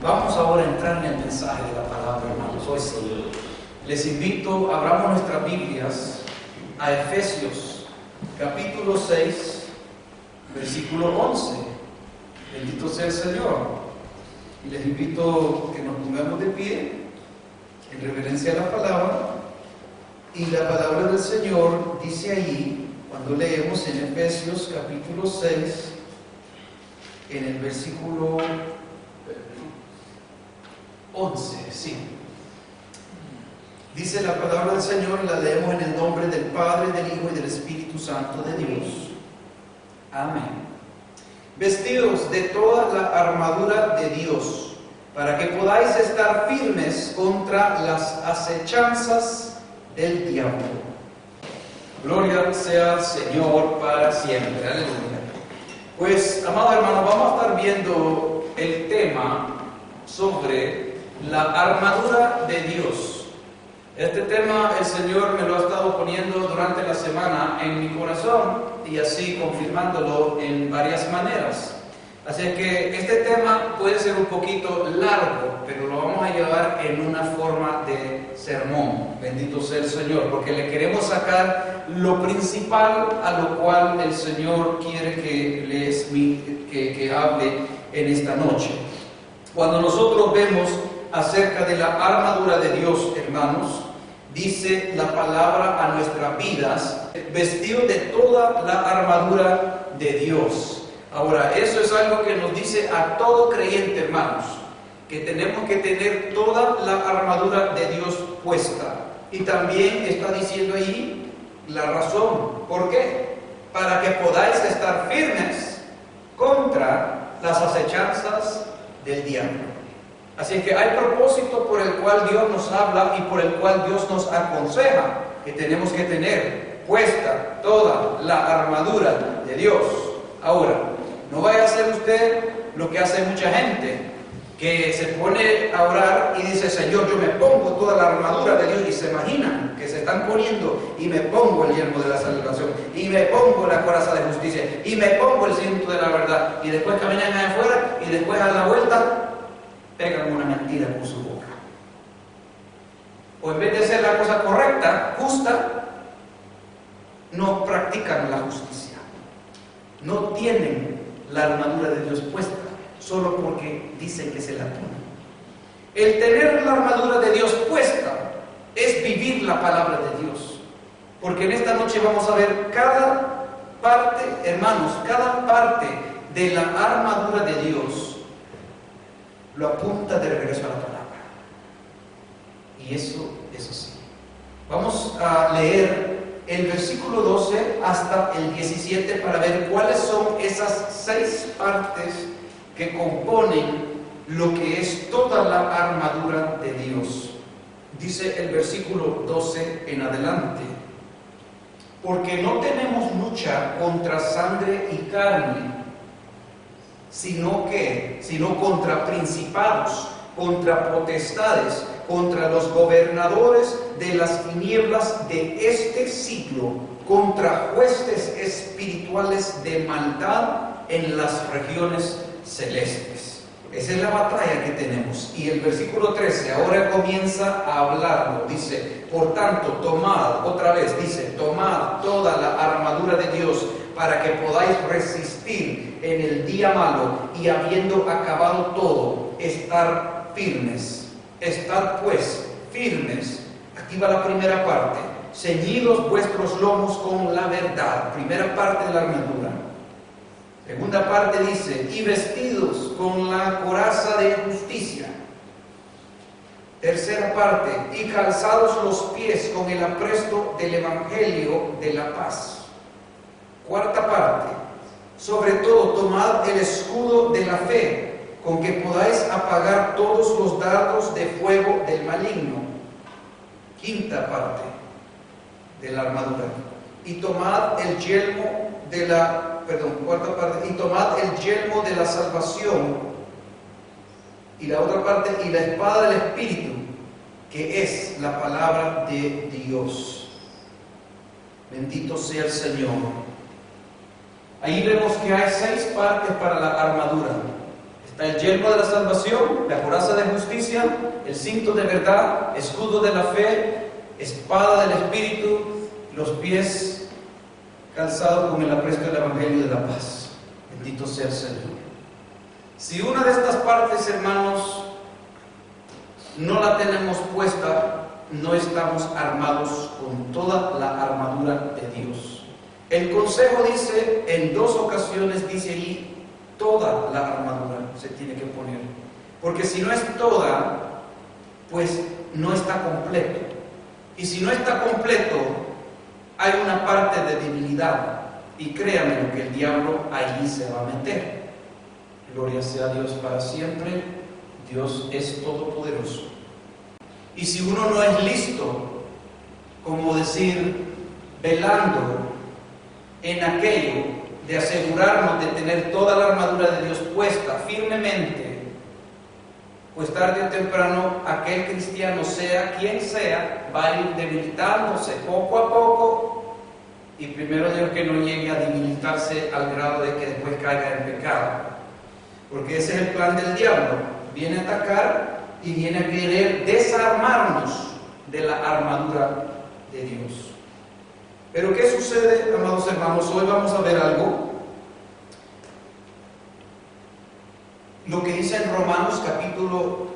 Vamos ahora a entrar en el mensaje de la palabra, hermanos. Hoy sí. Les invito, abramos nuestras Biblias a Efesios, capítulo 6, versículo 11. Bendito sea el Señor. Y les invito que nos pongamos de pie en reverencia a la palabra. Y la palabra del Señor dice allí, cuando leemos en Efesios capítulo 6, en el versículo 11, sí. Dice la palabra del Señor, y la leemos en el nombre del Padre, del Hijo y del Espíritu Santo de Dios. Amén. Vestidos de toda la armadura de Dios, para que podáis estar firmes contra las acechanzas del diablo. Gloria sea al Señor para siempre. Aleluya. Pues, amados hermanos, vamos a estar viendo el tema sobre la armadura de Dios. Este tema el Señor me lo ha estado poniendo durante la semana en mi corazón y así confirmándolo en varias maneras. Así que este tema puede ser un poquito largo, pero lo vamos a llevar en una forma de sermón. Bendito sea el Señor, porque le queremos sacar lo principal a lo cual el Señor quiere que hable en esta noche. Cuando nosotros vemos acerca de la armadura de Dios, hermanos, dice la palabra a nuestras vidas, vestido de toda la armadura de Dios. Ahora, eso es algo que nos dice a todo creyente, hermanos, que tenemos que tener toda la armadura de Dios puesta. Y también está diciendo ahí la razón. ¿Por qué? Para que podáis estar firmes contra las acechanzas del diablo. Así que hay propósito por el cual Dios nos habla y por el cual Dios nos aconseja que tenemos que tener puesta toda la armadura de Dios. Ahora, no vaya a hacer usted lo que hace mucha gente, que se pone a orar y dice: Señor, yo me pongo toda la armadura de Dios, y se imaginan que se están poniendo, y me pongo el yelmo de la salvación, y me pongo la coraza de justicia, y me pongo el cinto de la verdad, y después caminan hacia afuera, y después a la vuelta pegan una mentira con su boca. O en vez de hacer la cosa correcta, justa, no practican la justicia. No tienen la armadura de Dios puesta, solo porque dicen que se la ponen. El tener la armadura de Dios puesta es vivir la palabra de Dios. Porque en esta noche vamos a ver cada parte, hermanos, cada parte de la armadura de Dios lo apunta de regreso a la palabra. Y eso sí. Vamos a leer el versículo 12 hasta el 17 para ver cuáles son esas 6 partes que componen lo que es toda la armadura de Dios. Dice el versículo 12 en adelante: porque no tenemos lucha contra sangre y carne, sino contra principados, contra potestades, contra los gobernadores de las tinieblas de este siglo, contra huestes espirituales de maldad en las regiones celestes. Esa es la batalla que tenemos. Y el versículo 13 ahora comienza a hablarlo. Dice: por tanto, tomad toda la armadura de Dios, para que podáis resistir en el día malo, y habiendo acabado todo, estar firmes. Estad pues firmes. Aquí va la primera parte: ceñidos vuestros lomos con la verdad. Primera parte de la armadura. Segunda parte dice: y vestidos con la coraza de justicia. Tercera parte: y calzados los pies con el apresto del evangelio de la paz. Cuarta parte: sobre todo tomad el escudo de la fe, con que podáis apagar todos los dardos de fuego del maligno. Quinta parte de la armadura: y tomad el yelmo de la cuarta parte: y tomad el yelmo de la salvación. Y la otra parte: y la espada del Espíritu, que es la palabra de Dios. Bendito sea el Señor. Ahí vemos que hay 6 partes para la armadura. el yelmo de la salvación, la coraza de justicia, el cinto de verdad, escudo de la fe, espada del Espíritu, los pies calzados con el apresto del Evangelio de la paz. Bendito sea el Señor. Si una de estas partes, hermanos, no la tenemos puesta, no estamos armados con toda la armadura de Dios. El consejo dice, en 2 ocasiones dice allí, toda la armadura se tiene que poner. Porque si no es toda, pues no está completo. Y si no está completo, hay una parte de debilidad. Y créanme lo que el diablo allí se va a meter. Gloria sea a Dios para siempre. Dios es todopoderoso. Y si uno no es listo, como decir, velando en aquello de asegurarnos de tener toda la armadura de Dios puesta firmemente, pues tarde o temprano aquel cristiano, sea quien sea, va a ir debilitándose poco a poco, y primero Dios que no llegue a debilitarse al grado de que después caiga en pecado, porque ese es el plan del diablo. Viene a atacar y viene a querer desarmarnos de la armadura de Dios. Pero ¿qué sucede, amados hermanos? Hoy vamos a ver algo. Lo que dice en Romanos capítulo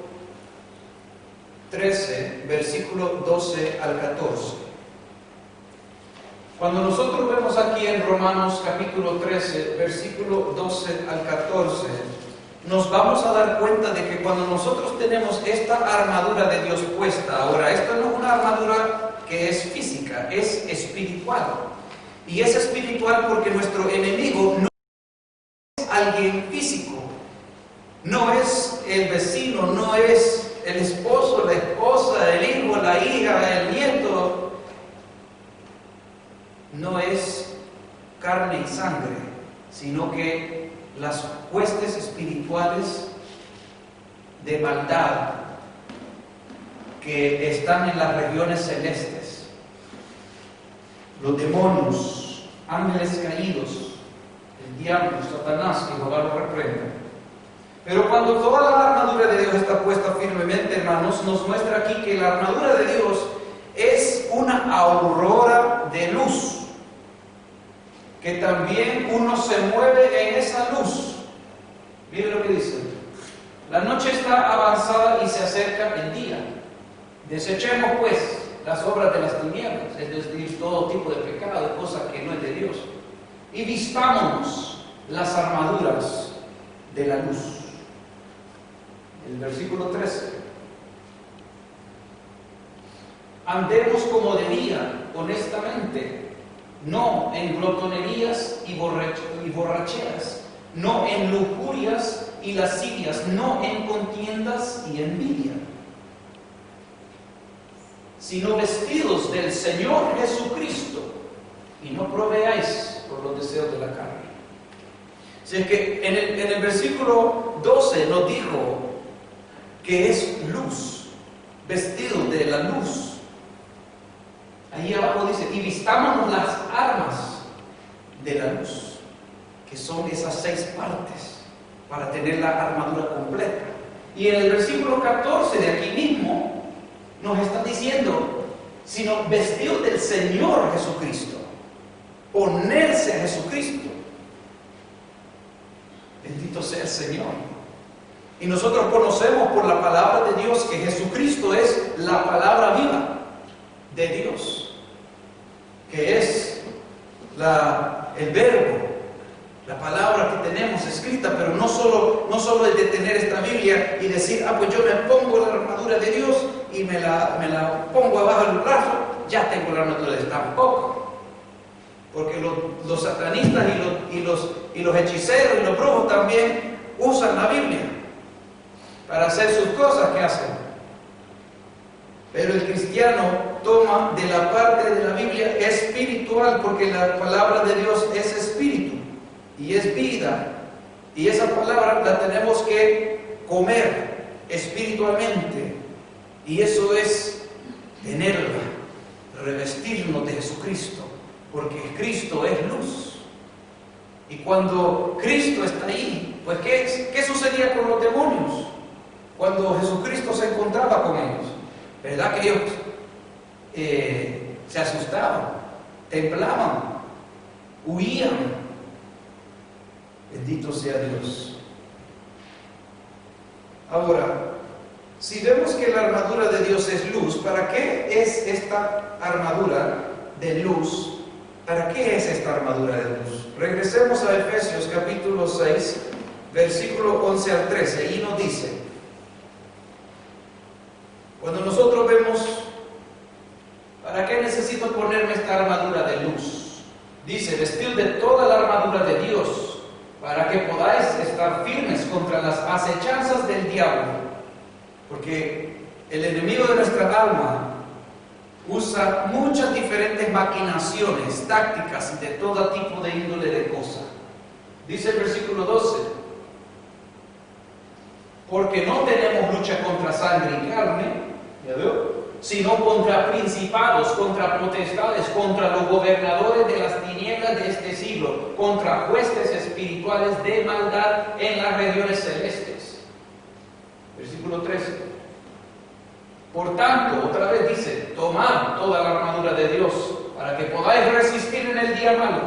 13, versículo 12 al 14. Cuando nosotros vemos aquí en Romanos capítulo 13, versículo 12 al 14, nos vamos a dar cuenta de que cuando nosotros tenemos esta armadura de Dios puesta, ahora, esto no es una armadura que es física, es espiritual. Y es espiritual porque nuestro enemigo no es alguien físico, no es el vecino, no es el esposo, la esposa, el hijo, la hija, el nieto, no es carne y sangre, sino que las huestes espirituales de maldad que están en las regiones celestes, los demonios, ángeles caídos, el diablo, Satanás, que Jehová lo reprenda. Pero cuando toda la armadura de Dios está puesta firmemente, hermanos, nos muestra aquí que la armadura de Dios es una aurora de luz, que también uno se mueve en esa luz. Miren lo que dice: la noche está avanzada y se acerca el día. Desechemos pues las obras de las tinieblas, es decir, todo tipo de pecado, de cosas que no es de Dios, y vistámonos las armaduras de la luz. El versículo 13: andemos como de día, honestamente, no en glotonerías y borracheras, no en lujurias y lascivias, no en contiendas y envidia, sino vestidos del Señor Jesucristo, y no proveáis por los deseos de la carne. Así es que en el versículo 12 nos dijo que es luz, vestidos de la luz. Ahí abajo dice, y vistámonos las armas de la luz, que son esas 6 partes, para tener la armadura completa. Y en el versículo 14 de aquí mismo, nos está diciendo, sino vestidos del Señor Jesucristo, ponerse a Jesucristo. Bendito sea el Señor. Y nosotros conocemos por la palabra de Dios que Jesucristo es la palabra viva de Dios, que es el verbo, la palabra que tenemos escrita. Pero no solo es de tener esta Biblia y decir, pues yo me pongo la armadura de Dios y me la pongo abajo del brazo, ya tengo la armadura de Dios. Tampoco, porque los satanistas y los hechiceros y los brujos también usan la Biblia para hacer sus cosas que hacen. Pero el cristiano toma de la parte de la Biblia espiritual, porque la palabra de Dios es espíritu y es vida, y esa palabra la tenemos que comer espiritualmente, y eso es tenerla, revestirnos de Jesucristo, porque Cristo es luz, y cuando Cristo está ahí, Pues ¿qué sucedía con los demonios cuando Jesucristo se encontraba con ellos? ¿Verdad que ellos se asustaban, temblaban, huían? Bendito sea Dios. Ahora, si vemos que la armadura de Dios es luz, ¿para qué es esta armadura de luz? ¿Para qué es esta armadura de luz? Regresemos a Efesios capítulo 6, versículo 11 al 13. Ahí nos dice, cuando nosotros vemos, ¿para qué necesito ponerme esta armadura de luz? Dice, vestir de toda la armadura de Dios, para que podáis estar firmes contra las acechanzas del diablo. Porque el enemigo de nuestra alma usa muchas diferentes maquinaciones, tácticas y de todo tipo de índole de cosas. Dice el versículo 12, porque no tenemos lucha contra sangre y carne, ¿ya veo?, sino contra principados, contra potestades, contra los gobernadores de las tinieblas de este siglo, contra huestes espirituales de maldad en las regiones celestes. Versículo 13. Por tanto, otra vez dice, tomad toda la armadura de Dios, para que podáis resistir en el día malo,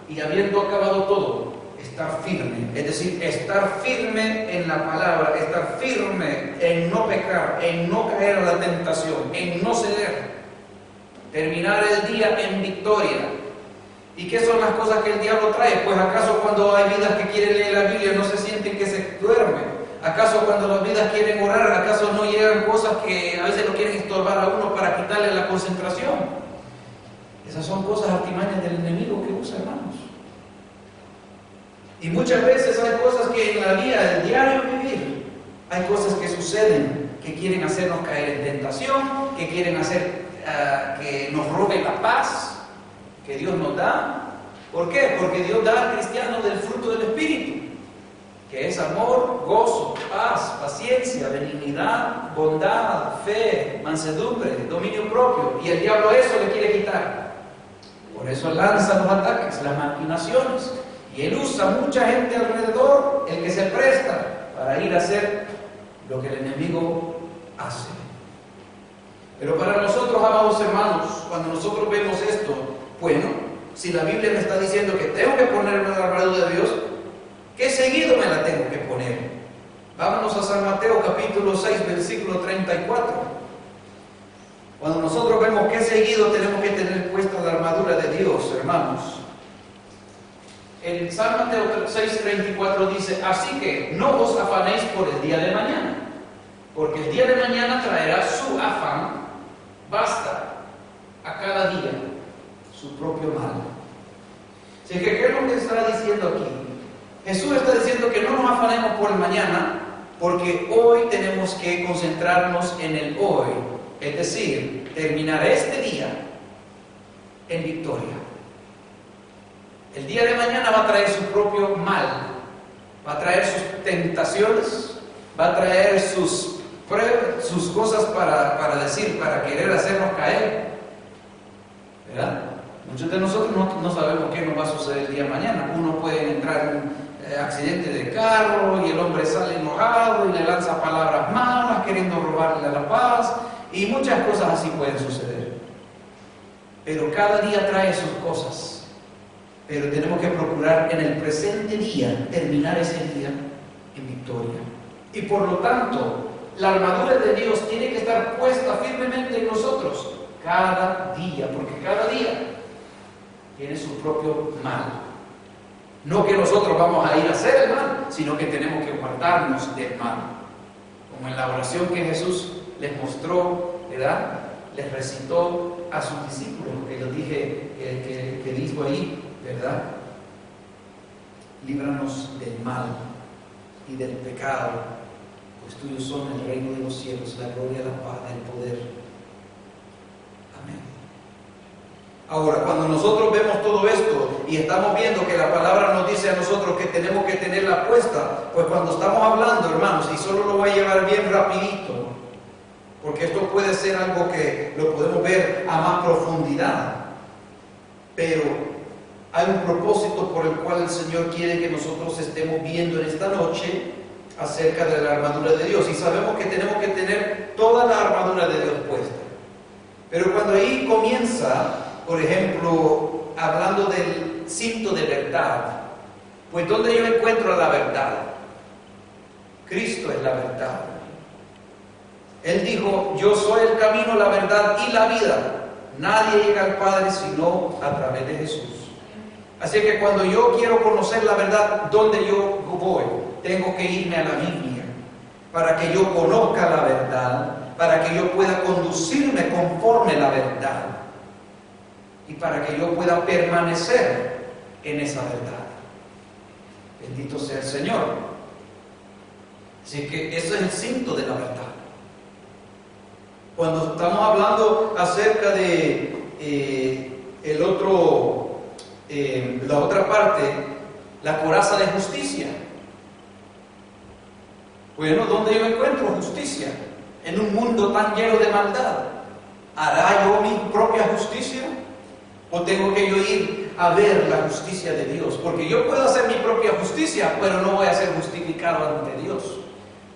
y habiendo acabado todo, estar firme. Es decir, estar firme en la palabra, estar firme en no pecar, en no caer a la tentación, en no ceder. Terminar el día en victoria. ¿Y qué son las cosas que el diablo trae? Pues acaso cuando hay vidas que quieren leer la Biblia no se sienten que se duermen. ¿Acaso cuando las vidas quieren orar, acaso no llegan cosas que a veces lo quieren estorbar a uno para quitarle la concentración? Esas son cosas artimañas del enemigo que usa, hermanos. Y muchas veces hay cosas que en la vida del diario vivir, hay cosas que suceden que quieren hacernos caer en tentación, que quieren hacer que nos robe la paz que Dios nos da. ¿Por qué? Porque Dios da al cristiano del fruto del Espíritu, que es amor, gozo, paz, paciencia, benignidad, bondad, fe, mansedumbre, dominio propio. Y el diablo eso le quiere quitar. Por eso lanza los ataques, las maquinaciones. Y él usa mucha gente alrededor, el que se presta para ir a hacer lo que el enemigo hace. Pero para nosotros, amados hermanos, cuando nosotros vemos esto, bueno, si la Biblia me está diciendo que tengo que ponerme la armadura de Dios, ¿qué seguido me la tengo que poner? Vámonos a San Mateo capítulo 6, versículo 34. Cuando nosotros vemos qué seguido tenemos que tener puesta la armadura de Dios, hermanos. En San Mateo 6:34 dice, así que no os afanéis por el día de mañana, porque el día de mañana traerá su afán, basta a cada día su propio mal. Así que, ¿qué es lo que está diciendo aquí? Jesús está diciendo que no nos afanemos por el mañana, porque hoy tenemos que concentrarnos en el hoy, es decir, terminar este día en victoria. El día de mañana va a traer su propio mal, va a traer sus tentaciones, va a traer sus pruebas, sus cosas para decir, para querer hacernos caer, ¿verdad? Muchos de nosotros no sabemos qué nos va a suceder el día de mañana. Uno puede entrar en un accidente de carro y el hombre sale enojado y le lanza palabras malas queriendo robarle la paz, y muchas cosas así pueden suceder. Pero cada día trae sus cosas. Pero tenemos que procurar en el presente día terminar ese día en victoria. Y por lo tanto, la armadura de Dios tiene que estar puesta firmemente en nosotros cada día, porque cada día tiene su propio mal. No que nosotros vamos a ir a hacer el mal, sino que tenemos que guardarnos del mal. Como en la oración que Jesús les mostró, ¿verdad? Les recitó a sus discípulos, que les dije que dijo ahí, ¿verdad? Líbranos del mal y del pecado, pues tuyos son el reino de los cielos, la gloria, la paz, el poder. Amén. Ahora, cuando nosotros vemos todo esto y estamos viendo que la palabra nos dice a nosotros que tenemos que tenerla puesta, pues cuando estamos hablando, hermanos, y solo lo voy a llevar bien rapidito, porque esto puede ser algo que lo podemos ver a más profundidad, pero Hay un propósito por el cual el Señor quiere que nosotros estemos viendo en esta noche acerca de la armadura de Dios. Y sabemos que tenemos que tener toda la armadura de Dios puesta. Pero cuando ahí comienza, por ejemplo, hablando del cinto de verdad, pues ¿dónde yo encuentro la verdad? Cristo es la verdad. Él dijo, yo soy el camino, la verdad y la vida. Nadie llega al Padre sino a través de Jesús. Así que cuando yo quiero conocer la verdad, ¿dónde yo voy? Tengo que irme a la Biblia para que yo conozca la verdad, para que yo pueda conducirme conforme la verdad y para que yo pueda permanecer en esa verdad. Bendito sea el Señor. Así que eso es el cinto de la verdad. Cuando estamos hablando acerca de la otra parte, la coraza de justicia. Bueno, ¿dónde yo encuentro justicia? En un mundo tan lleno de maldad. ¿Hará yo mi propia justicia? ¿O tengo que yo ir a ver la justicia de Dios? Porque yo puedo hacer mi propia justicia, pero no voy a ser justificado ante Dios.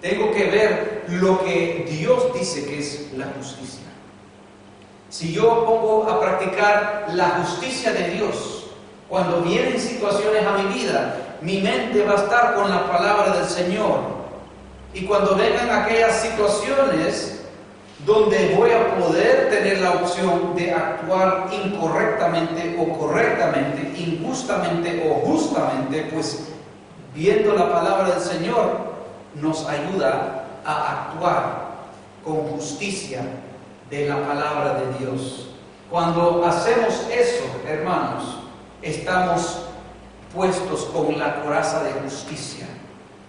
Tengo que ver lo que Dios dice que es la justicia. Si yo pongo a practicar la justicia de Dios, cuando vienen situaciones a mi vida, mi mente va a estar con la palabra del Señor. Y cuando vengan aquellas situaciones donde voy a poder tener la opción de actuar incorrectamente o correctamente, injustamente o justamente, pues viendo la palabra del Señor nos ayuda a actuar con justicia de la palabra de Dios. Cuando hacemos eso, hermanos, estamos puestos con la coraza de justicia.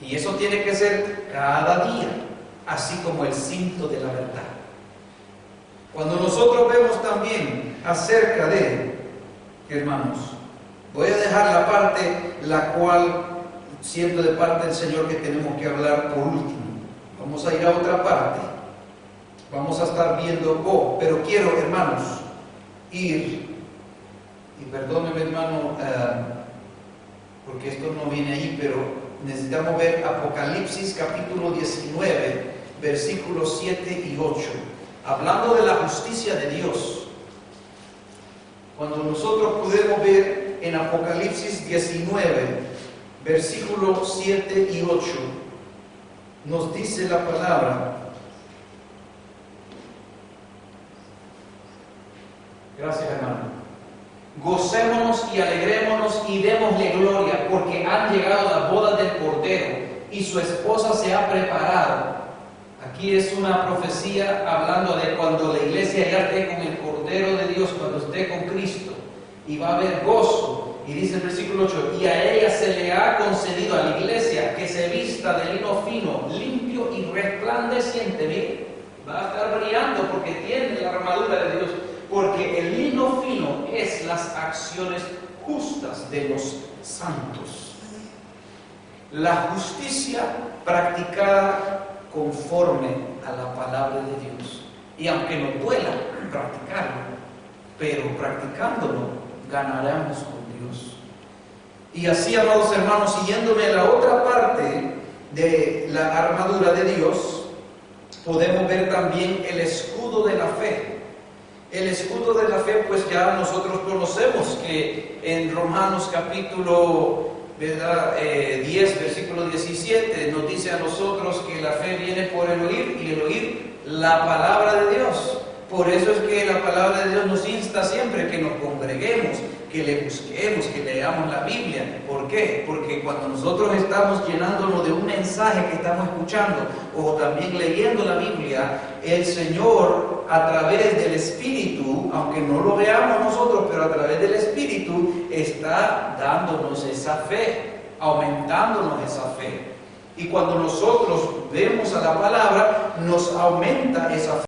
Y eso tiene que ser cada día, así como el cinto de la verdad. Cuando nosotros vemos también acerca de, hermanos, voy a dejar la parte la cual, siendo de parte del Señor, que tenemos que hablar por último. Vamos a ir a otra parte. Vamos a estar viendo, pero quiero, hermanos, ir, y perdónenme, hermano, porque esto no viene ahí, pero necesitamos ver Apocalipsis capítulo 19, versículos 7 y 8. Hablando de la justicia de Dios. Cuando nosotros podemos ver en Apocalipsis 19, versículos 7 y 8, nos dice la palabra. Gracias, hermano. Gocémonos y alegrémonos y démosle gloria, porque han llegado las bodas del Cordero y su esposa se ha preparado. Aquí es una profecía hablando de cuando la iglesia ya esté con el Cordero de Dios, cuando esté con Cristo, y va a haber gozo. Y dice el versículo 8, y a ella se le ha concedido, a la iglesia, que se vista de lino fino, limpio y resplandeciente. Mire, va a estar brillando porque tiene la armadura de Dios. Porque el lino fino es las acciones justas de los santos. La justicia practicada conforme a la palabra de Dios. Y aunque nos duela practicarlo, pero practicándolo ganaremos con Dios. Y así, amados hermanos, siguiéndome la otra parte de la armadura de Dios, podemos ver también el escudo de la fe. El escudo de la fe, pues ya nosotros conocemos que en Romanos capítulo 10, versículo 17, nos dice a nosotros que la fe viene por el oír y el oír la palabra de Dios. Por eso es que la palabra de Dios nos insta siempre que nos congreguemos, que le busquemos, que leamos la Biblia. ¿Por qué? Porque cuando nosotros estamos llenándonos de un mensaje que estamos escuchando o también leyendo la Biblia, el Señor a través del Espíritu, aunque no lo veamos nosotros, pero a través del Espíritu está dándonos esa fe, aumentándonos esa fe. Y cuando nosotros vemos a la palabra, nos aumenta esa fe.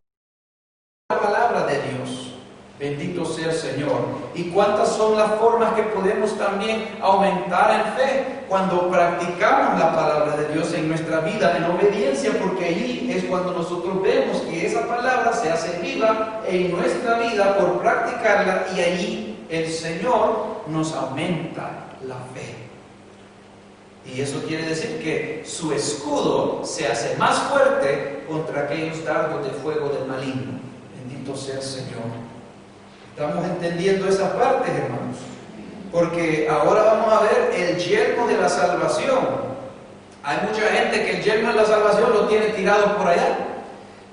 La palabra de Dios. Bendito sea el Señor. ¿Y cuántas son las formas que podemos también aumentar en fe? Cuando practicamos la palabra de Dios en nuestra vida, en obediencia, porque allí es cuando nosotros vemos que esa palabra se hace viva en nuestra vida por practicarla, y allí el Señor nos aumenta la fe. Y eso quiere decir que su escudo se hace más fuerte contra aquellos dardos de fuego del maligno. Bendito sea el Señor. Estamos entendiendo esas partes, hermanos. Porque ahora vamos a ver el yelmo de la salvación. Hay mucha gente que el yelmo de la salvación lo tiene tirado por allá.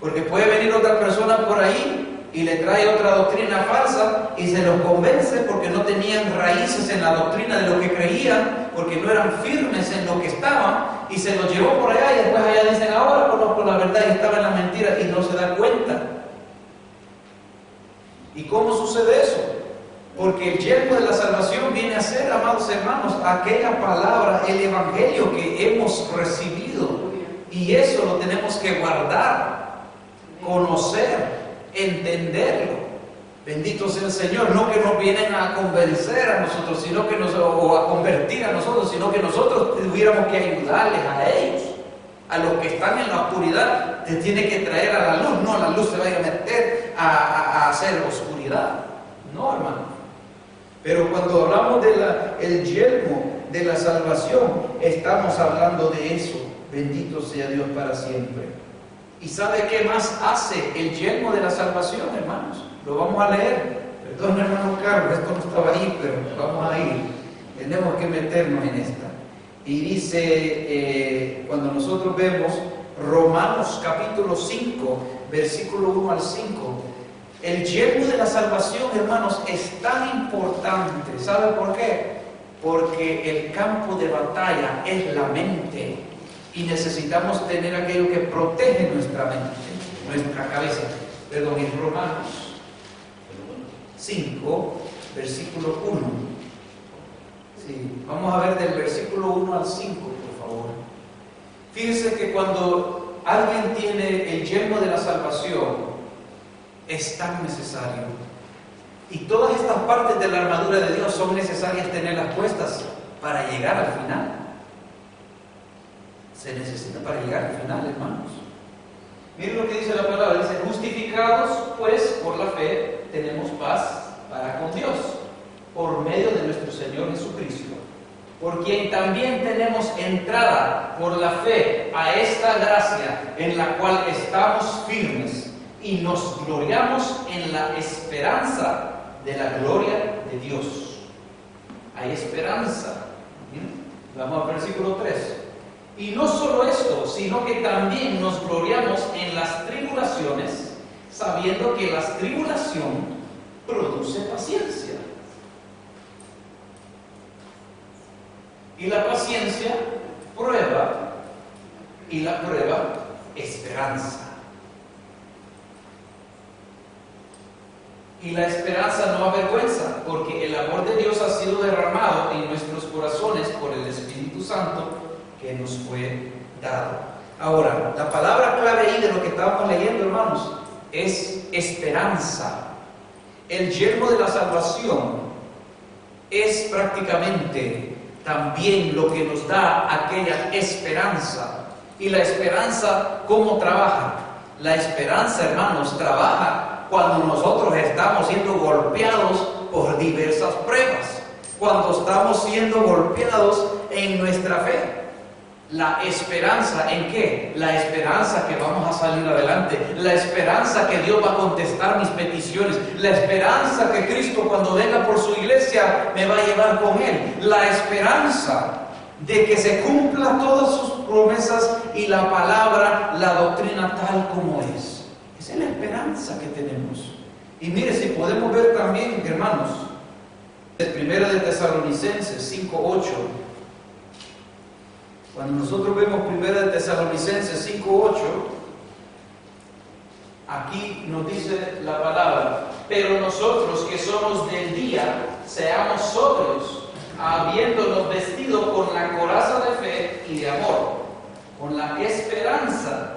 Porque puede venir otra persona por ahí y le trae otra doctrina falsa y se los convence porque no tenían raíces en la doctrina de lo que creían, porque no eran firmes en lo que estaban, y se los llevó por allá y después allá dicen, ahora conozco la verdad, y estaba en la mentira y no se da cuenta. ¿Y cómo sucede eso? Porque el yelmo de la salvación viene a ser, amados hermanos, aquella palabra, el evangelio que hemos recibido, y eso lo tenemos que guardar, conocer, entenderlo. Bendito sea el Señor. No que nos vienen a convencer a nosotros, sino que o a convertir a nosotros, sino que nosotros tuviéramos que ayudarles a ellos. A los que están en la oscuridad, te tiene que traer a la luz. No, la luz se vaya a meter a hacer oscuridad. No, hermano. Pero cuando hablamos del yelmo de la salvación, estamos hablando de eso. Bendito sea Dios para siempre. ¿Y sabe qué más hace el yelmo de la salvación, hermanos? Lo vamos a leer. Perdón, hermano Carlos, esto no estaba ahí, pero vamos a ir. Tenemos que meternos en esta. Y dice, cuando nosotros vemos Romanos capítulo 5, versículo 1 al 5, el yelmo de la salvación, hermanos, es tan importante. ¿Sabe por qué? Porque el campo de batalla es la mente. Y necesitamos tener aquello que protege nuestra mente, nuestra cabeza. Perdón, en Romanos 5, versículo 1. Sí, vamos a ver del versículo 1 al 5, por favor. Fíjense que cuando alguien tiene el yelmo de la salvación, es tan necesario. Y todas estas partes de la armadura de Dios son necesarias tenerlas puestas para llegar al final. Se necesita para llegar al final, hermanos. Miren lo que dice la palabra. Dice, justificados pues por la fe, tenemos paz para con Dios, por medio de nuestro Señor Jesucristo, por quien también tenemos entrada por la fe a esta gracia en la cual estamos firmes y nos gloriamos en la esperanza de la gloria de Dios. Hay esperanza. Vamos al versículo 3. Y no solo esto, sino que también nos gloriamos en las tribulaciones, sabiendo que la tribulación produce paciencia. Y la paciencia, prueba, y la prueba, esperanza. Y la esperanza no avergüenza, porque el amor de Dios ha sido derramado en nuestros corazones por el Espíritu Santo que nos fue dado. Ahora, la palabra clave ahí de lo que estábamos leyendo, hermanos, es esperanza. El yelmo de la salvación es prácticamente también lo que nos da aquella esperanza. Y la esperanza, ¿cómo trabaja? La esperanza, hermanos, trabaja cuando nosotros estamos siendo golpeados por diversas pruebas, cuando estamos siendo golpeados en nuestra fe. La esperanza, ¿en qué? La esperanza que vamos a salir adelante, la esperanza que Dios va a contestar mis peticiones, la esperanza que Cristo cuando venga por su iglesia me va a llevar con Él, la esperanza de que se cumplan todas sus promesas y la palabra, la doctrina tal como es. Esa es la esperanza que tenemos. Y mire, si podemos ver también, hermanos, el 1 de Tesalonicenses 5:8. Cuando nosotros vemos 1 de Tesalonicenses 5:8, aquí nos dice la palabra, pero nosotros que somos del día, seamos sobrios, habiéndonos vestido con la coraza de fe y de amor, con la esperanza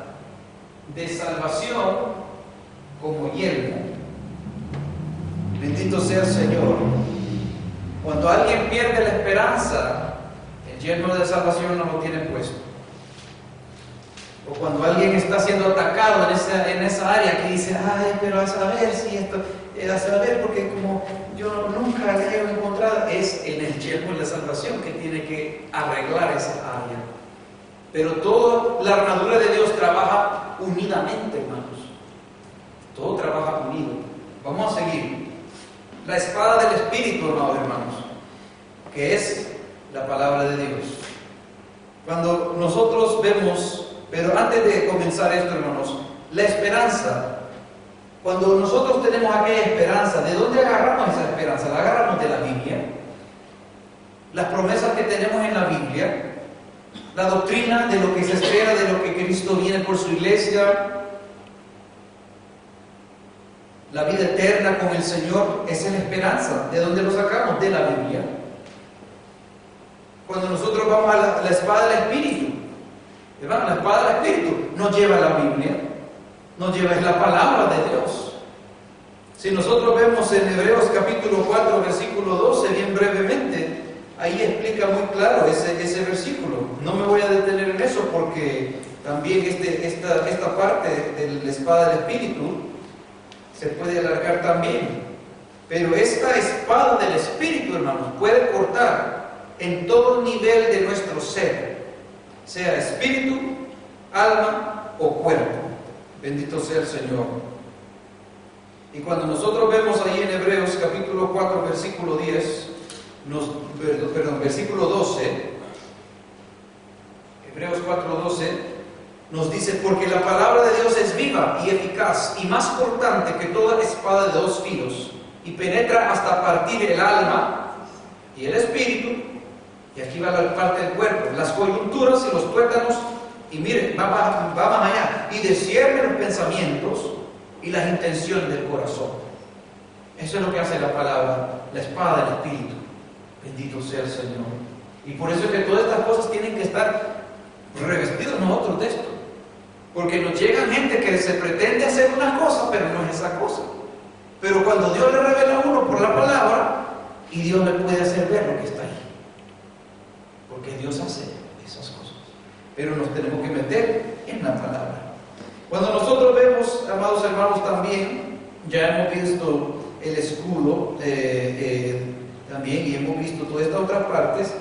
de salvación como yelmo. Bendito sea el Señor. Cuando alguien pierde la esperanza, el yelmo de salvación no lo tiene puesto. O cuando alguien está siendo atacado en esa área que dice, ay, pero a saber si esto, a saber, porque como yo nunca le he encontrado, es en el yelmo de la salvación que tiene que arreglar esa área. Pero toda la armadura de Dios trabaja unidamente, hermanos. Todo trabaja unido. Vamos a seguir. La espada del Espíritu, hermanos, que es la palabra de Dios. Cuando nosotros vemos, pero antes de comenzar esto, hermanos, la esperanza. Cuando nosotros tenemos aquella esperanza, ¿de dónde agarramos esa esperanza? La agarramos de la Biblia. Las promesas que tenemos en la Biblia, la doctrina de lo que se espera, de lo que Cristo viene por su iglesia, la vida eterna con el Señor, esa es la esperanza. ¿De dónde lo sacamos? De la Biblia. Cuando nosotros vamos a la espada del Espíritu, hermano, la espada del Espíritu nos lleva a la Biblia, nos lleva a la palabra de Dios. Si nosotros vemos en Hebreos capítulo 4, versículo 12, bien brevemente, ahí explica muy claro ese versículo. No me voy a detener en eso porque también esta parte de la espada del Espíritu se puede alargar también. Pero esta espada del Espíritu, hermanos, puede cortar en todo nivel de nuestro ser, sea espíritu, alma o cuerpo. Bendito sea el Señor. Y cuando nosotros vemos ahí en Hebreos capítulo 4, versículo 10, versículo 12, Hebreos 4:12, nos dice, porque la palabra de Dios es viva y eficaz y más cortante que toda espada de dos filos, y penetra hasta partir el alma y el espíritu, y aquí va la parte del cuerpo, las coyunturas y los tuétanos, y miren, va más allá, y discierne los pensamientos y las intenciones del corazón. Eso es lo que hace la palabra, la espada del Espíritu. Bendito sea el Señor. Y por eso es que todas estas cosas tienen que estar revestidos nosotros de esto. Porque nos llegan gente que se pretende hacer una cosa, pero no es esa cosa. Pero cuando Dios le revela a uno por la palabra, y Dios le puede hacer ver lo que está ahí. Porque Dios hace esas cosas. Pero nos tenemos que meter en la palabra. Cuando nosotros vemos, amados hermanos, también, ya hemos visto el escudo también, y hemos visto todas estas otras partes.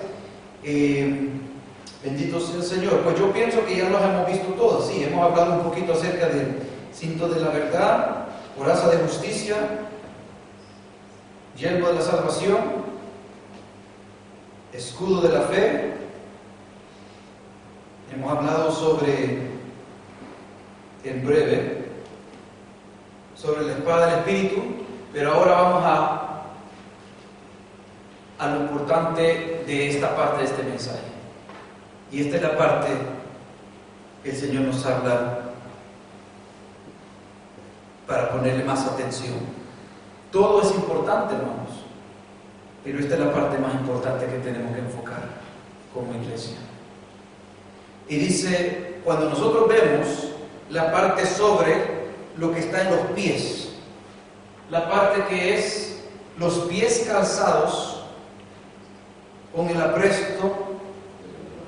Bendito sea el Señor. Pues yo pienso que ya los hemos visto todos. Sí, hemos hablado un poquito acerca del cinto de la verdad, coraza de justicia, yelmo de la salvación, escudo de la fe. Hemos hablado en breve, sobre la espada del Espíritu, pero ahora vamos a lo importante de esta parte de este mensaje. Y esta es la parte que el Señor nos habla para ponerle más atención. Todo es importante, hermanos, pero esta es la parte más importante que tenemos que enfocar como iglesia. Y dice, cuando nosotros vemos la parte sobre lo que está en los pies, la parte que es los pies calzados con el apresto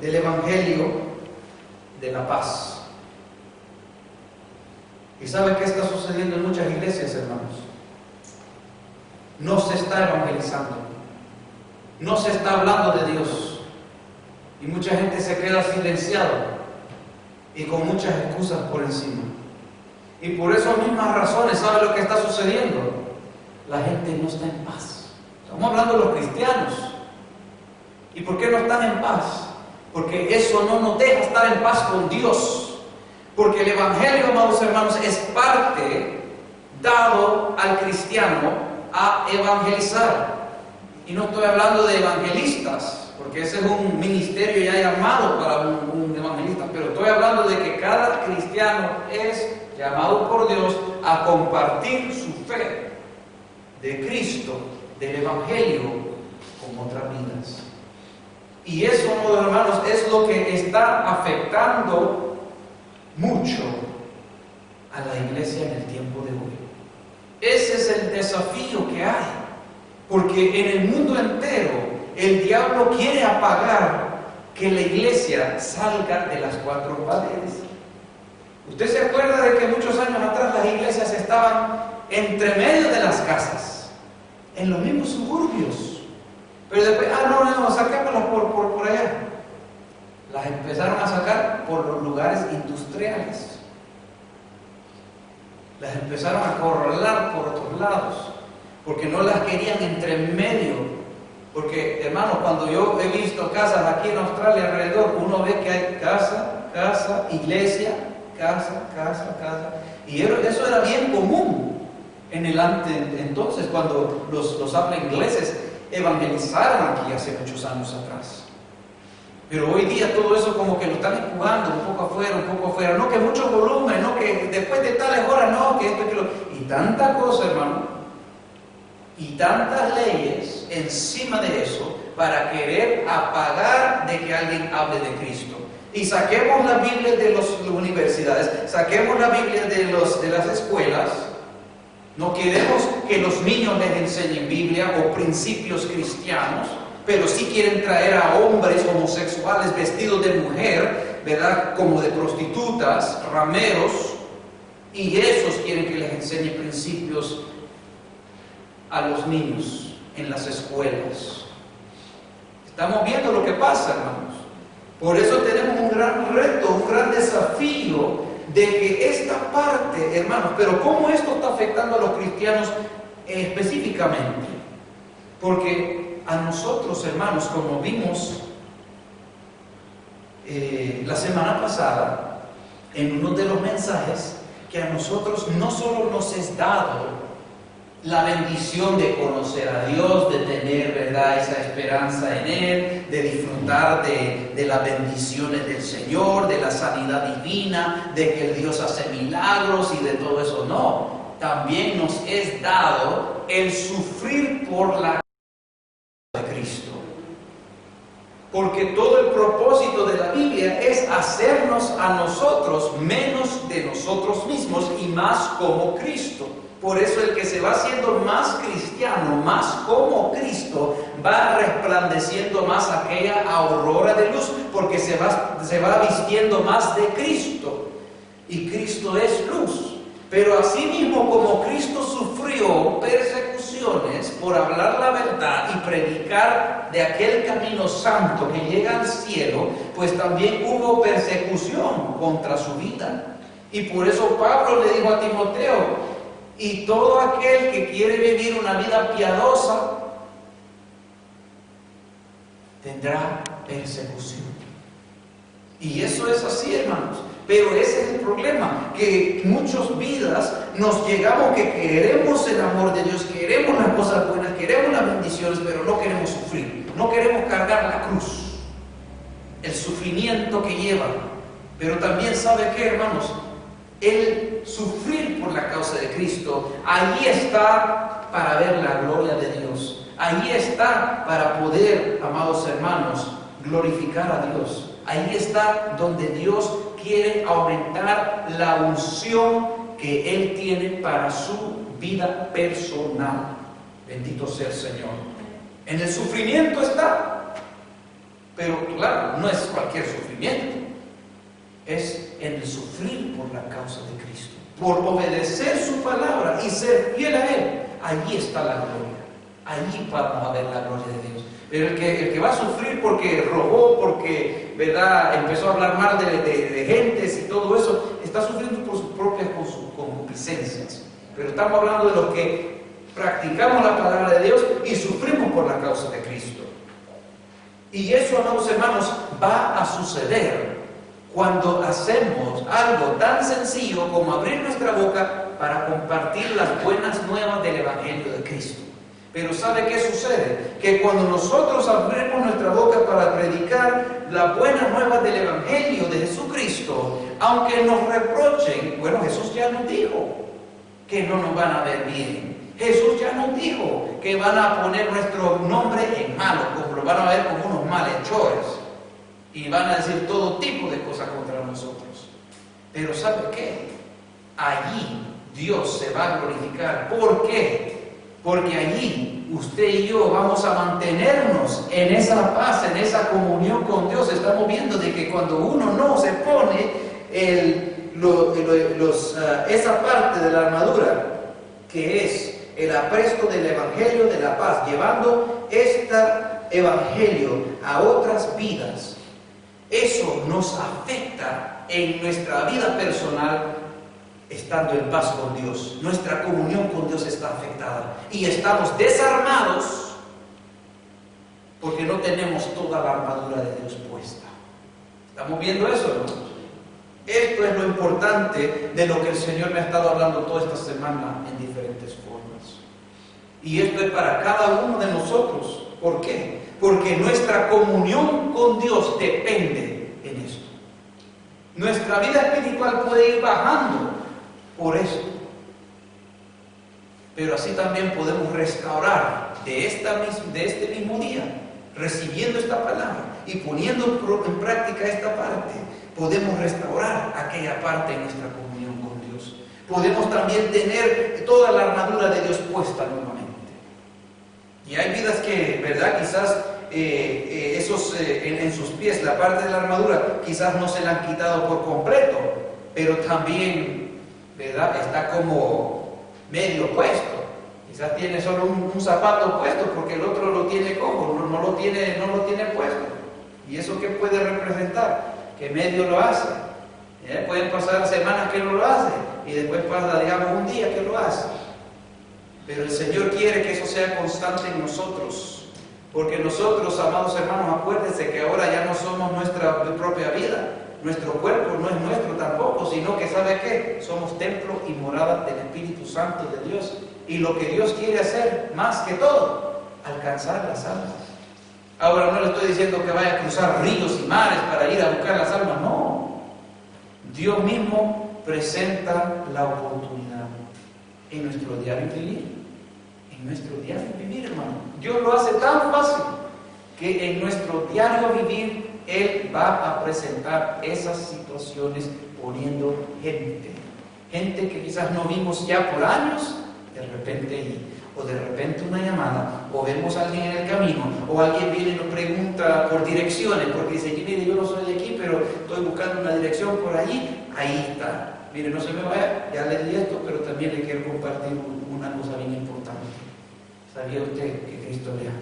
del Evangelio de la paz. ¿Y saben qué está sucediendo en muchas iglesias, hermanos? No se está evangelizando, no se está hablando de Dios, y mucha gente se queda silenciado y con muchas excusas por encima. Y por esas mismas razones, ¿sabe lo que está sucediendo? La gente no está en paz. Estamos hablando de los cristianos. ¿Y por qué no están en paz? Porque eso no nos deja estar en paz con Dios. Porque el Evangelio, amados hermanos, es parte dado al cristiano a evangelizar. Y no estoy hablando de evangelistas, porque ese es un ministerio ya llamado para un evangelista, pero estoy hablando de que cada cristiano es llamado por Dios a compartir su fe de Cristo, del Evangelio, con otras vidas. Y eso, amados hermanos, es lo que está afectando mucho a la iglesia en el tiempo de hoy. Ese es el desafío que hay, porque en el mundo entero el diablo quiere apagar que la iglesia salga de las cuatro paredes. ¿Usted se acuerda de que muchos años atrás las iglesias estaban entre medio de las casas, en los mismos suburbios? Pero después, no, sacámoslas por allá. Las empezaron a sacar por los lugares industriales. Las empezaron a acorralar por otros lados, porque no las querían entre medio. Porque, hermanos, cuando yo he visto casas aquí en Australia alrededor, uno ve que hay casa, iglesia, casa. Y eso era bien común en el entonces, cuando los habla ingleses evangelizaron aquí hace muchos años atrás. Pero hoy día todo eso como que lo están empujando un poco afuera, no que mucho volumen, no que después de tales horas, no que esto y que lo... Y tanta cosa, hermano, y tantas leyes encima de eso para querer apagar de que alguien hable de Cristo. Y saquemos la Biblia de las universidades, saquemos la Biblia de las escuelas. No queremos que los niños les enseñen Biblia o principios cristianos, pero sí quieren traer a hombres homosexuales vestidos de mujer, ¿verdad? Como de prostitutas, rameros, y esos quieren que les enseñe principios a los niños en las escuelas. Estamos viendo lo que pasa, hermanos. Por eso tenemos un gran reto, un gran desafío de que esta parte, hermanos, pero ¿cómo esto está afectando a los cristianos específicamente? Porque a nosotros, hermanos, como vimos la semana pasada, en uno de los mensajes, que a nosotros no solo nos es dado la bendición de conocer a Dios, de tener, ¿verdad?, esa esperanza en Él, de disfrutar de las bendiciones del Señor, de la sanidad divina, de que el Dios hace milagros y de todo eso. No, también nos es dado el sufrir por la causa de Cristo. Porque todo el propósito de la Biblia es hacernos a nosotros menos de nosotros mismos y más como Cristo. Por eso el que se va haciendo más cristiano, más como Cristo, va resplandeciendo más aquella aurora de luz, porque se va vistiendo más de Cristo. Y Cristo es luz. Pero asimismo, como Cristo sufrió persecuciones por hablar la verdad y predicar de aquel camino santo que llega al cielo, pues también hubo persecución contra su vida. Y por eso Pablo le dijo a Timoteo: y todo aquel que quiere vivir una vida piadosa tendrá persecución. Y eso es así, hermanos. Pero ese es el problema, que muchas vidas nos llegamos que queremos el amor de Dios, queremos las cosas buenas, queremos las bendiciones, pero no queremos sufrir, no queremos cargar la cruz, el sufrimiento que lleva. Pero también, ¿sabe qué, hermanos? El sufrir por la causa de Cristo, allí está para ver la gloria de Dios. Allí está para poder, amados hermanos, glorificar a Dios. Allí está donde Dios quiere aumentar la unción que Él tiene para su vida personal. Bendito sea el Señor. En el sufrimiento está, pero claro, no es cualquier sufrimiento. Es en el sufrir por la causa de Cristo, por obedecer su palabra y ser fiel a Él. Allí está la gloria. Allí vamos a ver la gloria de Dios. Pero el que va a sufrir porque robó, porque, ¿verdad?, empezó a hablar mal de gentes y todo eso, está sufriendo por sus propias concupiscencias. Pero estamos hablando de los que practicamos la palabra de Dios y sufrimos por la causa de Cristo. Y eso, amados hermanos, va a suceder cuando hacemos algo tan sencillo como abrir nuestra boca para compartir las buenas nuevas del Evangelio de Cristo. Pero ¿sabe qué sucede? Que cuando nosotros abrimos nuestra boca para predicar las buenas nuevas del Evangelio de Jesucristo, aunque nos reprochen, bueno, Jesús ya nos dijo que no nos van a ver bien. Jesús ya nos dijo que van a poner nuestro nombre en malo, como lo van a ver como unos malhechores. Y van a decir todo tipo de cosas contra nosotros. Pero ¿sabe qué? Allí Dios se va a glorificar. ¿Por qué? Porque allí usted y yo vamos a mantenernos en esa paz, en esa comunión con Dios. Estamos viendo de que cuando uno no se pone esa parte de la armadura que es el apresto del Evangelio de la paz, llevando este Evangelio a otras vidas, eso nos afecta en nuestra vida personal, estando en paz con Dios. Nuestra comunión con Dios está afectada y estamos desarmados porque no tenemos toda la armadura de Dios puesta. ¿Estamos viendo eso, hermanos? Esto es lo importante de lo que el Señor me ha estado hablando toda esta semana en diferentes formas. Y esto es para cada uno de nosotros. ¿Por qué? Porque nuestra comunión con Dios depende en esto. Nuestra vida espiritual puede ir bajando por eso. Pero así también podemos restaurar de este mismo día, recibiendo esta palabra y poniendo en práctica esta parte, podemos restaurar aquella parte de nuestra comunión con Dios. Podemos también tener toda la armadura de Dios puesta nuevamente. Y hay vidas que, ¿verdad? Quizás en sus pies, la parte de la armadura, quizás no se la han quitado por completo, pero también, ¿verdad? Está como medio puesto. Quizás tiene solo un zapato puesto porque el otro lo tiene cojo, no lo tiene puesto. ¿Y eso qué puede representar? Que medio lo hace. Pueden pasar semanas que no lo hace y después pasa, digamos, un día que lo hace. Pero el Señor quiere que eso sea constante en nosotros. Porque nosotros, amados hermanos, acuérdense que ahora ya no somos nuestra propia vida. Nuestro cuerpo no es nuestro tampoco, sino que, ¿sabe qué? Somos templo y morada del Espíritu Santo de Dios. Y lo que Dios quiere hacer, más que todo, alcanzar las almas. Ahora no le estoy diciendo que vaya a cruzar ríos y mares para ir a buscar las almas, no. Dios mismo presenta la oportunidad en nuestro diario vivir. En nuestro diario vivir, hermano. Dios lo hace tan fácil que en nuestro diario vivir Él va a presentar esas situaciones poniendo gente que quizás no vimos ya por años, de repente, o de repente una llamada, o vemos a alguien en el camino, o alguien viene y nos pregunta por direcciones, porque dice, mire, yo no soy de aquí, pero estoy buscando una dirección por allí, ahí está. Mire, no se me vaya, ya le di esto, pero también le quiero compartir una cosa bien importante. ¿Sabía usted que Cristo le ama?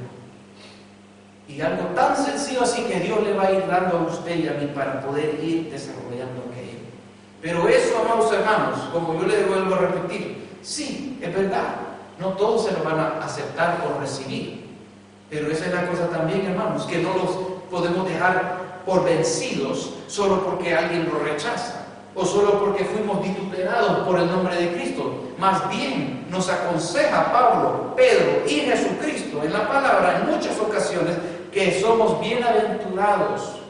Y algo tan sencillo así que Dios le va a ir dando a usted y a mí para poder ir desarrollando aquello. Pero eso, amados hermanos, como yo les vuelvo a repetir, sí, es verdad, no todos se lo van a aceptar o recibir. Pero esa es la cosa también, hermanos, que no los podemos dejar por vencidos solo porque alguien lo rechaza o solo porque fuimos vituperados por el nombre de Cristo. Más bien nos aconseja Pablo, Pedro y Jesucristo en la palabra en muchas ocasiones que somos bienaventurados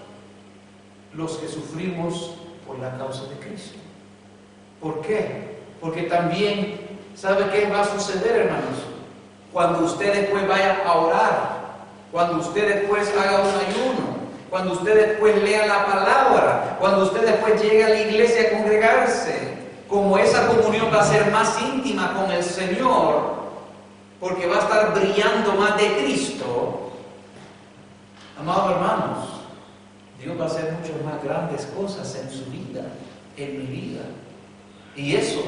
los que sufrimos por la causa de Cristo. ¿Por qué? Porque también, ¿sabe qué va a suceder, hermanos? Cuando usted después vaya a orar, cuando usted después haga un ayuno, cuando usted después lea la palabra, cuando usted después llegue a la iglesia a congregarse, como esa comunión va a ser más íntima con el Señor, porque va a estar brillando más de Cristo, amados hermanos, Dios va a hacer muchas más grandes cosas en su vida, en mi vida. Y eso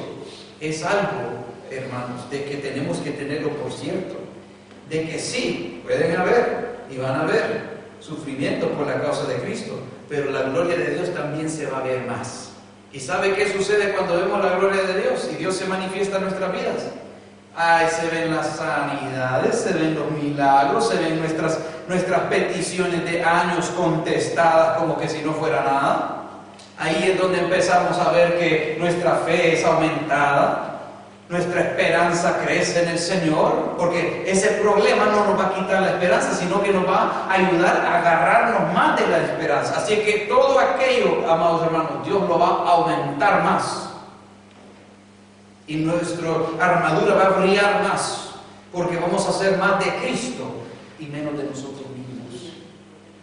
es algo, hermanos, de que tenemos que tenerlo por cierto, de que sí, pueden haber y van a haber sufrimiento por la causa de Cristo, pero la gloria de Dios también se va a ver más. ¿Y sabe qué sucede cuando vemos la gloria de Dios y Dios se manifiesta en nuestras vidas? Ay, se ven las sanidades, se ven los milagros, se ven nuestras peticiones de años contestadas como que si no fuera nada. Ahí es donde empezamos a ver que nuestra fe es aumentada, nuestra esperanza crece en el Señor, porque ese problema no nos va a quitar la esperanza, sino que nos va a ayudar a agarrarnos más de la esperanza. Así que todo aquello, amados hermanos, Dios lo va a aumentar más. Y nuestra armadura va a brillar más, porque vamos a ser más de Cristo y menos de nosotros mismos.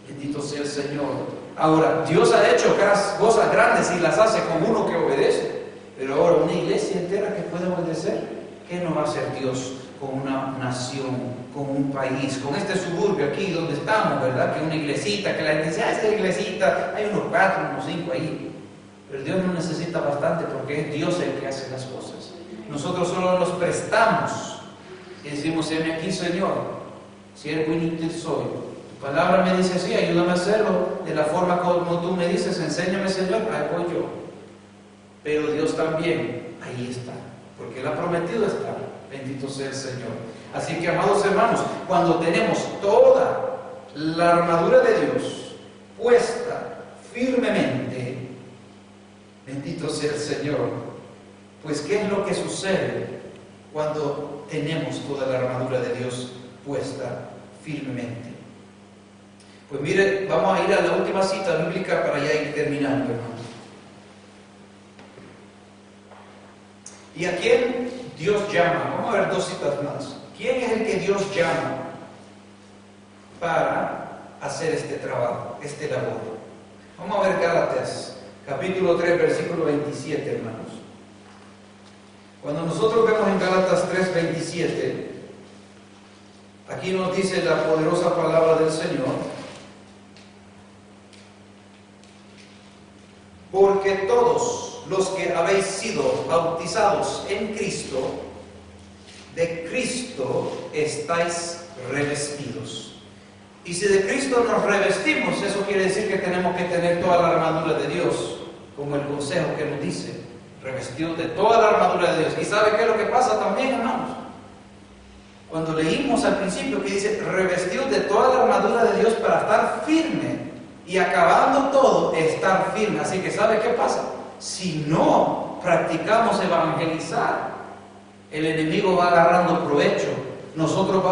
Bendito sea el Señor. Ahora, Dios ha hecho cosas grandes y las hace con uno que obedece. Pero ahora una iglesia entera que puede obedecer, ¿qué no va a hacer Dios con una nación, con un país, con este suburbio aquí donde estamos, ¿verdad? Que una iglesita, que la gente dice, esta iglesita, hay unos 4, unos 5 ahí. Pero Dios no necesita bastante porque es Dios el que hace las cosas. Nosotros solo nos prestamos y decimos, heme aquí, Señor, siervo inútil soy. Tu palabra me dice así, ayúdame a hacerlo de la forma como tú me dices, enséñame, Señor, ahí voy yo. Pero Dios también, ahí está, porque Él ha prometido estar. Bendito sea el Señor. Así que, amados hermanos, cuando tenemos toda la armadura de Dios puesta firmemente, bendito sea el Señor, pues ¿qué es lo que sucede cuando tenemos toda la armadura de Dios puesta firmemente? Pues mire, vamos a ir a la última cita bíblica para ya ir terminando, hermanos. ¿Y a quién Dios llama? Vamos a ver dos citas más. ¿Quién es el que Dios llama para hacer este trabajo, este labor? Vamos a ver Gálatas, capítulo 3, versículo 27, hermanos. Cuando nosotros vemos en Gálatas 3, 27, aquí nos dice la poderosa palabra del Señor: porque todos los que habéis sido bautizados en Cristo, de Cristo estáis revestidos. Y si de Cristo nos revestimos, eso quiere decir que tenemos que tener toda la armadura de Dios, como el consejo que nos dice, revestidos de toda la armadura de Dios. ¿Y sabe qué es lo que pasa también, hermanos? Cuando leímos al principio que dice, revestidos de toda la armadura de Dios para estar firme, y acabando todo, estar firme. Así que ¿sabe qué pasa? Si no practicamos evangelizar, el enemigo va agarrando provecho. Nosotros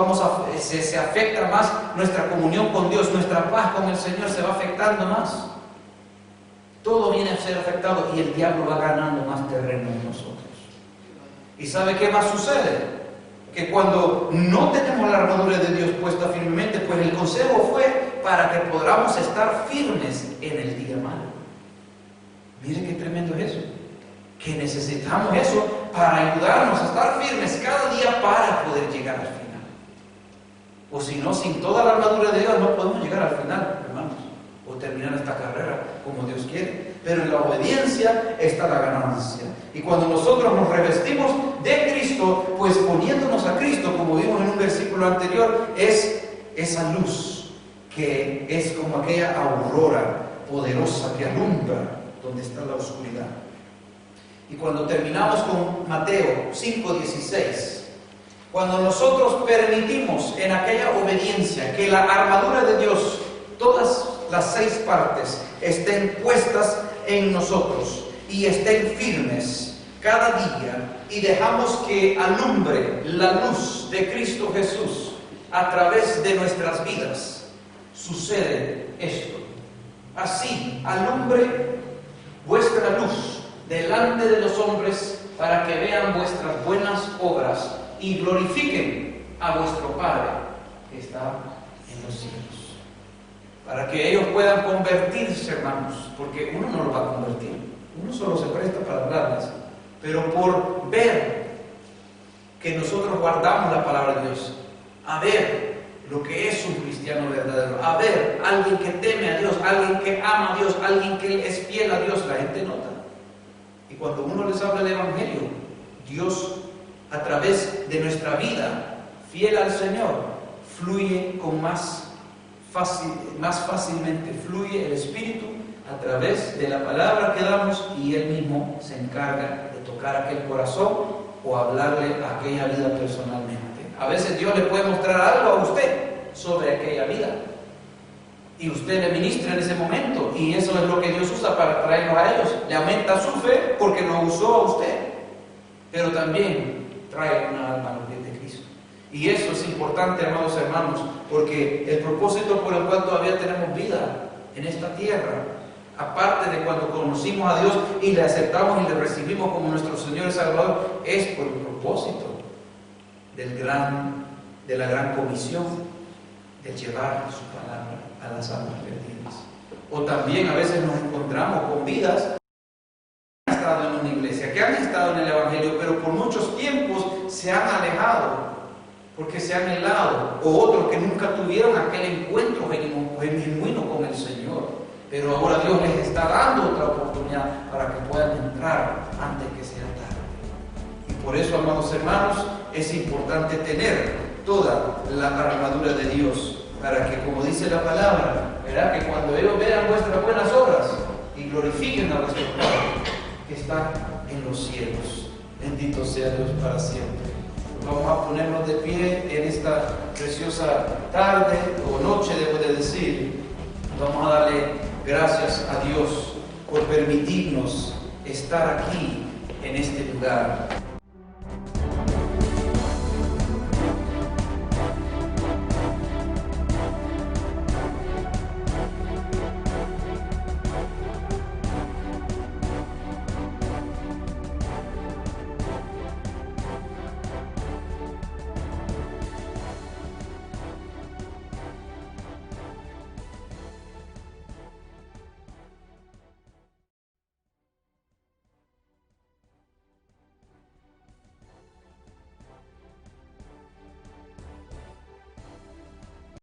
se afecta más nuestra comunión con Dios, nuestra paz con el Señor se va afectando más. Todo viene a ser afectado y el diablo va ganando más terreno en nosotros. ¿Y sabe qué más sucede? Que cuando no tenemos la armadura de Dios puesta firmemente, pues el consejo fue para que podamos estar firmes en el día malo. Mire qué tremendo es eso. Que necesitamos eso para ayudarnos a estar firmes cada día para poder llegar al final. O si no, sin toda la armadura de Dios no podemos llegar al final, hermanos, o terminar esta carrera como Dios quiere. Pero en la obediencia está la ganancia. Y cuando nosotros nos revestimos de Cristo, pues poniéndonos a Cristo, como vimos en un versículo anterior, es esa luz que es como aquella aurora poderosa que alumbra donde está la oscuridad. Y cuando terminamos con Mateo 5:16, cuando nosotros permitimos en aquella obediencia que la armadura de Dios, todas las 6 partes, estén puestas en nosotros y estén firmes cada día, y dejamos que alumbre la luz de Cristo Jesús a través de nuestras vidas, sucede esto. Así alumbre vuestra luz delante de los hombres, para que vean vuestras buenas obras y glorifiquen a vuestro Padre que está en los cielos. Para que ellos puedan convertirse, hermanos, porque uno no lo va a convertir, uno solo se presta para hablarles, pero por ver que nosotros guardamos la palabra de Dios, a ver lo que es un cristiano verdadero, a ver alguien que teme a Dios, alguien que ama a Dios, alguien que es fiel a Dios, la gente nota. Y cuando uno les habla del Evangelio, Dios, a través de nuestra vida fiel al Señor, fluye con más fácilmente, fluye el Espíritu a través de la palabra que damos, y Él mismo se encarga de tocar aquel corazón o hablarle a aquella vida personalmente. A veces Dios le puede mostrar algo a usted sobre aquella vida, y usted le ministra en ese momento, y eso es lo que Dios usa para traerlos a ellos. Le aumenta su fe porque lo usó a usted, pero también trae una alma a los pies de Cristo. Y eso es importante, amados hermanos, porque el propósito por el cual todavía tenemos vida en esta tierra, aparte de cuando conocimos a Dios y le aceptamos y le recibimos como nuestro Señor y Salvador, es por el propósito de la gran comisión de llevar su palabra a las almas perdidas. O también a veces nos encontramos con vidas que han estado en una iglesia, que han estado en el Evangelio, pero por muchos tiempos se han alejado porque se han helado, o otros que nunca tuvieron aquel encuentro genuino con el Señor. Pero ahora Dios les está dando otra oportunidad para Por eso, amados hermanos, es importante tener toda la armadura de Dios, para que, como dice la palabra, verá que cuando ellos vean vuestras buenas obras y glorifiquen a vuestro Padre que está en los cielos. Bendito sea Dios para siempre. Vamos a ponernos de pie en esta preciosa tarde o noche, debo de decir. Vamos a darle gracias a Dios por permitirnos estar aquí en este lugar.